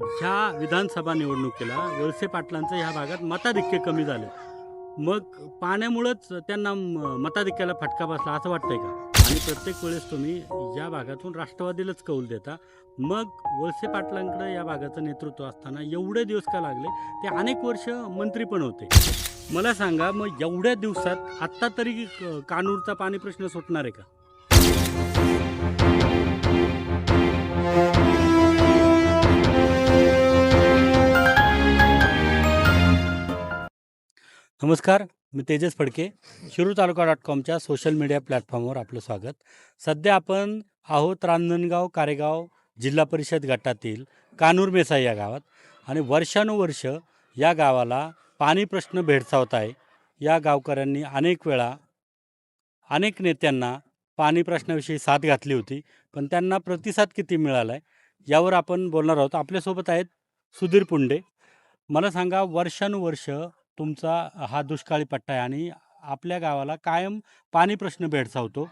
ह्या विधानसभा निवडणुकीला वळसे पाटलांचं ह्या भागात मताधिक्य कमी झालं. मग पाण्यामुळंच त्यांना मताधिक्याला फटका बसला असं वाटतंय का? आणि प्रत्येक वेळेस तुम्ही या भागातून राष्ट्रवादीलाच कौल देता. मग वळसे पाटलांकडे या भागाचं नेतृत्व असताना एवढे दिवस का लागले? ते अनेक वर्ष मंत्री पण होते. मला सांगा, मग एवढ्या दिवसात आत्ता तरी कानूरचा पाणी प्रश्न सुटणार आहे का? नमस्कार, मी तेजस फडके. शिरूतालुका.comच्या सोशल मीडिया प्लॅटफॉर्मवर आपलं स्वागत. सध्या आपण आहोत रांजणगाव कारेगाव जिल्हा परिषद गटातील कानूर मेसाई या गावात, आणि वर्षानुवर्ष या गावाला पाणी प्रश्न भेडसावत आहे. या गावकऱ्यांनी अनेक वेळा अनेक नेत्यांना पाणी प्रश्नाविषयी साथ घातली होती, पण त्यांना प्रतिसाद किती मिळाला आहे यावर आपण बोलणार आहोत. आपल्यासोबत आहेत सुधीर पुंडे. मला सांगा, वर्षानुवर्ष तुमचा हा दुष्काळी पट्टा आहे आणि आपल्या गावाला कायम पाणी प्रश्न भेडसावतो.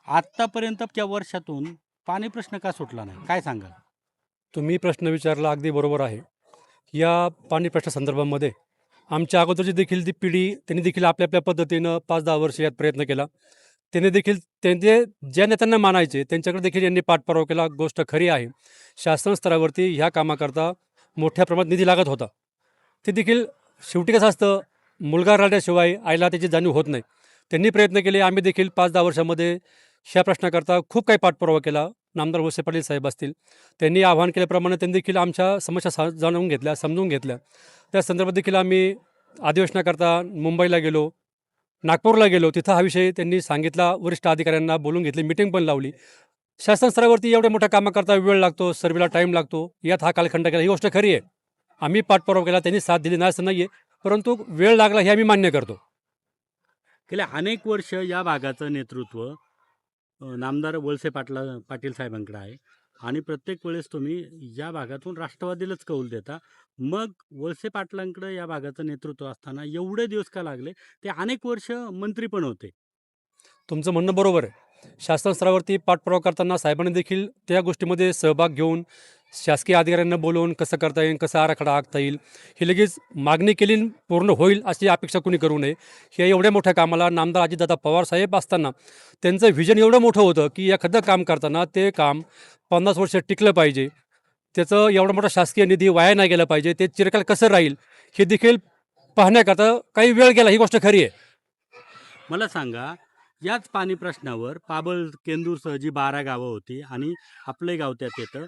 आत्तापर्यंतच्या वर्षातून पाणी प्रश्न का सुटला नाही, काय सांगाल? तुम्ही प्रश्न विचारला अगदी बरोबर आहे. या पाणी प्रश्नासंदर्भामध्ये आमच्या अगोदरची देखील ती पिढी त्यांनी देखील आपल्या आपल्या पद्धतीनं 5-10 वर्ष यात प्रयत्न केला. त्यांनी देखील त्यांचे ज्या नेत्यांना मानायचे त्यांच्याकडे देखील यांनी पाठपुरावा केला. गोष्ट खरी आहे, शासन स्तरावरती ह्या कामाकरता मोठ्या प्रमाणात निधी लागत होता. ते देखील शेवटी कसं असतं, मुलगा रडल्याशिवाय आईला त्याची जाणीव होत नाही. त्यांनी प्रयत्न केले. आम्ही देखील 5-10 वर्षामध्ये ह्या प्रश्नाकरता खूप काही पाठपुरावा केला. नामदार वळसे पाटील साहेब असतील, त्यांनी आवाहन केल्याप्रमाणे त्यांनी देखील आमच्या समस्या जाणून घेतल्या, समजून घेतल्या. त्या संदर्भात देखील आम्ही अधिवेशनाकरता मुंबईला गेलो, नागपूरला गेलो. तिथं हा विषय त्यांनी सांगितला. वरिष्ठ अधिकाऱ्यांना बोलून घेतली, मिटिंग पण लावली. शासन स्तरावरती एवढ्या मोठ्या कामाकरता वेळ लागतो, सर्वेला टाईम लागतो, यात हा कालखंड केला, ही गोष्ट खरी आहे. आम्ही पाठपुरावा केला, त्यांनी साथ दिली नाही असं नाही आहे, परंतु वेळ लागला हे आम्ही मान्य करतो. गेल्या अनेक वर्ष या भागाचं नेतृत्व नामदार वळसे पाटील साहेबांकडे आहे, आणि प्रत्येक वेळेस तुम्ही या भागातून राष्ट्रवादीलाच कौल देता. मग वळसे पाटलांकडे या भागाचं नेतृत्व असताना एवढे दिवस का लागले? ते अनेक वर्ष मंत्री पण होते. तुमचं म्हणणं बरोबर आहे. शासन स्तरावरती पाठपुरावा करताना साहेबांनी देखील त्या गोष्टीमध्ये सहभाग घेऊन शासकीय अधिकाऱ्यांना बोलवून कसं करता येईल, कसं आराखडा आखता येईल, ही लगेच मागणी केली आणि पूर्ण होईल अशी अपेक्षा कोणी करू नये. हे एवढ्या मोठ्या कामाला नामदार अजितदादा पवार साहेब असताना त्यांचं व्हिजन एवढं मोठं होतं की एखादं काम करताना ते काम 50 वर्ष टिकलं पाहिजे, त्याचं एवढा मोठा शासकीय निधी वाया नाही गेला पाहिजे, ते चिरकाल कसं राहील हे देखील पाहण्याकरता काही वेळ गेला, ही गोष्ट खरी आहे. मला सांगा, याच पाणी प्रश्नावर पाबळ केंदूरसह जी 12 गावं होती आणि आपले गाव त्यात येतं,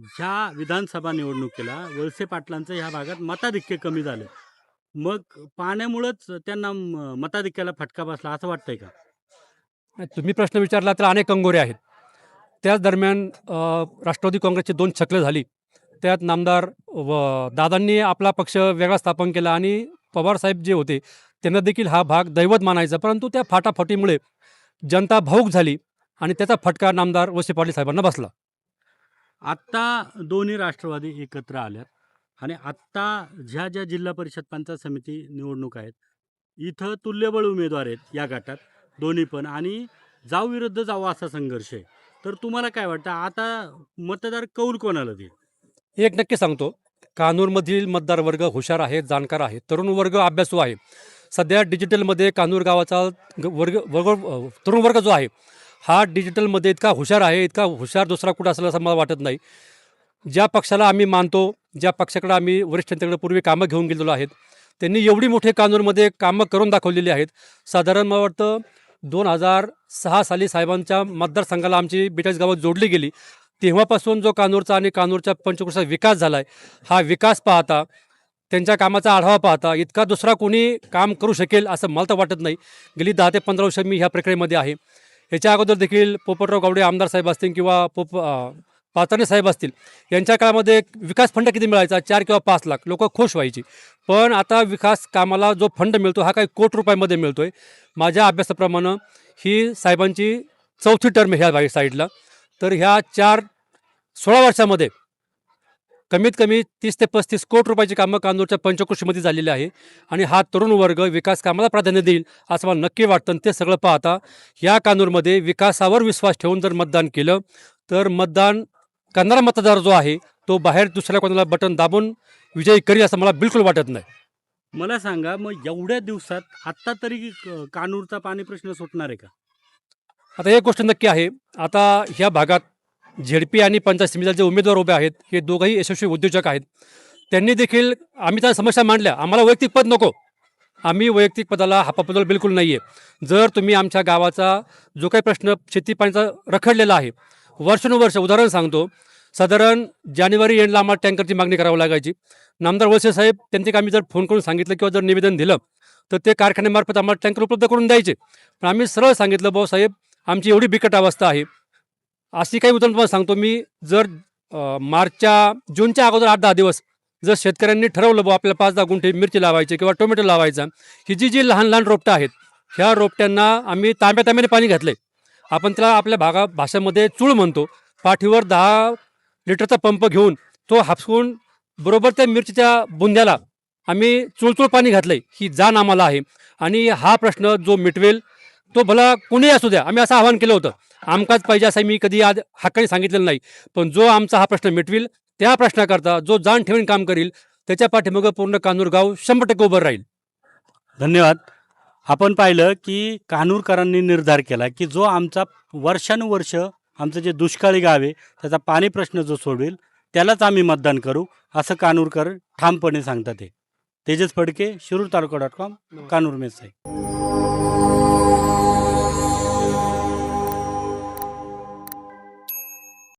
ह्या विधानसभा निवडणुकीला वळसे पाटलांचं ह्या भागात मताधिक्य कमी झालं. मग पाण्यामुळंच त्यांना मताधिक्याला फटका बसला असं वाटतंय का? तुम्ही प्रश्न विचारला तर अनेक कंगोरे आहेत. त्याच दरम्यान राष्ट्रवादी काँग्रेसची 2 छकलं झाली. त्यात नामदार दादांनी आपला पक्ष वेगळा स्थापन केला आणि पवारसाहेब जे होते त्यांना देखील हा भाग दैवत मानायचा. परंतु त्या फाटाफाटीमुळे जनता भावूक झाली आणि त्याचा फटका नामदार वळसे पाटील साहेबांना बसला. आत्ता दोन्ही राष्ट्रवादी एकत्र आल्यात, आणि आत्ता ज्या ज्या जिल्हा परिषद पंचायत समिती निवडणूक आहेत, इथं तुल्यबळ उमेदवार आहेत या गटात दोन्ही पण, आणि जाऊ विरुद्ध जाऊ असा संघर्ष आहे. तर तुम्हाला काय वाटतं, आता मतदार कौल कोणाला देईल? एक नक्की सांगतो, कानूरमधील मतदार वर्ग हुशार आहे, जाणकार आहे, तरुण वर्ग अभ्यासू आहे. सध्या डिजिटलमध्ये कानूर गावाचा तरुण वर्ग जो आहे हा डिजिटलमध्ये इतका हुशार आहे, इतका हुशार दुसरा कुठं असेल असं मला वाटत नाही. ज्या पक्षाला आम्ही मानतो, ज्या पक्षाकडे आम्ही वरिष्ठांच्याकडे पूर्वी कामं घेऊन गेलेलो आहेत, त्यांनी एवढी मोठी कानूरमध्ये कामं करून दाखवलेली आहेत. साधारण मला वाटतं 2006 साली साहेबांच्या मतदारसंघाला आमची बिटास गावात जोडली गेली. तेव्हापासून जो कानूरचा आणि कानूरच्या पंचक्रोशीचा विकास झाला आहे, हा विकास पाहता, त्यांच्या कामाचा आढावा पाहता इतका दुसरा कोणी काम करू शकेल असं मला तर वाटत नाही. गेली 10 ते 15 वर्ष मी ह्या प्रक्रियेमध्ये आहे. याच्या अगोदर देखील पोपटराव गावडे आमदार साहेब असतील किंवा पाचारणे साहेब असतील, यांच्या काळामध्ये विकास फंड किती मिळायचा? 4 किंवा 5 लाख, लोक खुश व्हायची. पण आता विकास कामाला जो फंड मिळतो हा काही कोटी रुपयामध्ये मिळतो आहे. माझ्या अभ्यासाप्रमाणे ही साहेबांची 4थी टर्म ह्या साईडला. तर ह्या 16 वर्षामध्ये कमीत कमी 30 ते 35 कोटी रुपयाची कामं कानूरच्या पंचक्रोशीमध्ये झालेली आहे. आणि हा तरुण वर्ग विकास कामाला प्राधान्य देईल असं मला नक्की वाटतं. ते सगळं पाहता या कानूरमध्ये विकासावर विश्वास ठेवून जर मतदान केलं तर मतदान करणारा मतदार जो आहे तो बाहेर दुसऱ्या कोणाला बटन दाबून विजयी करील असं मला बिलकुल वाटत नाही. मला सांगा, मग एवढ्या दिवसात आत्ता तरी कानूरचा पाणी प्रश्न सुटणार आहे का? आता एक गोष्ट नक्की आहे, आता ह्या भागात झेडपी आणि पंचायत समितीला जे उमेदवार उभे आहेत हे दोघंही यशस्वी उद्योजक आहेत. त्यांनी देखील आम्ही त्या समस्या मांडल्या. आम्हाला वैयक्तिक पद नको, आम्ही वैयक्तिक पदाला हापापदल बिलकुल नाही आहे. जर तुम्ही आमच्या गावाचा जो काही प्रश्न शेती पाण्याचा रखडलेला आहे वर्षानुवर्ष, उदाहरण सांगतो, साधारण जानेवारी एंडला आम्हाला टँकरची मागणी करावी लागायची. नामदार वळसे साहेब त्यांचे आम्ही जर फोन करून सांगितलं किंवा जर निवेदन दिलं तर ते कारखान्यामार्फत आम्हाला टँकर उपलब्ध करून द्यायचे. पण आम्ही सरळ सांगितलं, भाऊ साहेब आमची एवढी बिकट अवस्था आहे. अशी काही उदाहरण तुम्हाला सांगतो मी, जर जूनच्या अगोदर 8-10 दिवस जर शेतकऱ्यांनी ठरवलं बुवा आपल्याला 5-10 गुंठे मिरची लावायची किंवा टोमॅटो लावायचा, ही जी लहान लहान रोपटं आहेत ह्या रोपट्यांना आम्ही तांब्याने पाणी घातलं. आपण त्याला आपल्या भाषेमध्ये चूळ म्हणतो. पाठीवर 10 लिटरचा पंप घेऊन तो हापसून बरोबर त्या मिरचीच्या बुंद्याला आम्ही चुळचुळ पाणी घातलं. ही जाण आम्हाला आहे. आणि हा प्रश्न जो मिटवेल तो भला कुणीही असू द्या. आम्ही असं आवाहन केलं होतं, आमकाच पाहिजे असं मी कधी आज हक्काने सांगितलेलं नाही. पण जो आमचा हा प्रश्न मिटवेल, त्या प्रश्नाकरता जो जाण ठेवून काम करील, त्याच्या पाठीमागं पूर्ण कानूर गाव 100% उभं राहील. धन्यवाद. आपण पाहिलं की कानूरकरांनी निर्धार केला की जो आमचा वर्षानुवर्ष आमचं जे दुष्काळी गाव आहे त्याचा पाणी प्रश्न जो सोडवेल त्यालाच आम्ही मतदान करू, असं कानूरकर ठामपणे सांगतात. तेजस फडके, शिरूर तालुका.com, कानूर मेसाई.